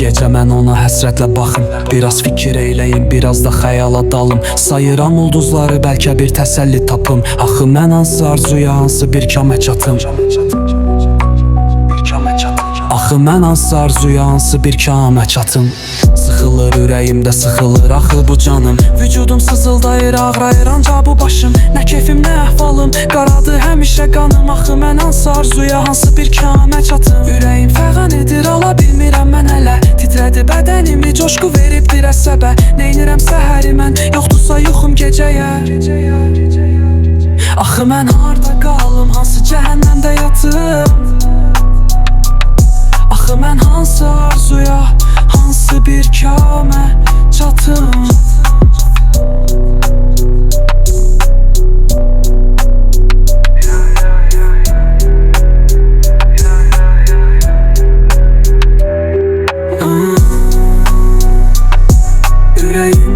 gecə mən ona həsrətlə baxım. Biraz fikir eyləyim, biraz da xəyala dalım. Sayıram ulduzları, bəlkə bir təsəlli tapım. Axı mən hansı arzuya, hansı bir kamə çatım. Axı mən hansı arzuya, hansı bir kamə çatım. Sıxılır ürəyimdə, sıxılır axı bu canım. Vücudum sızıldayır, ağrayır ancaq bu başım. Nə keyfim, nə əhvalım, qaradı həmişə qanım. Axı mən hansı arzuya, hansı bir kamə çatım. Ürəyim fəğan edir, ala bilmirəm mən hələ. Titrədi bədənimi, coşqu veribdir əsəbə. Neynirəm səhəri mən, yoxdursa yoxum gecəyə. Axı mən harda qalım, hansı cəhənnəmdə yatım. Axı mən hansı arzuya, hansı bir kamə çatım. Ürəyim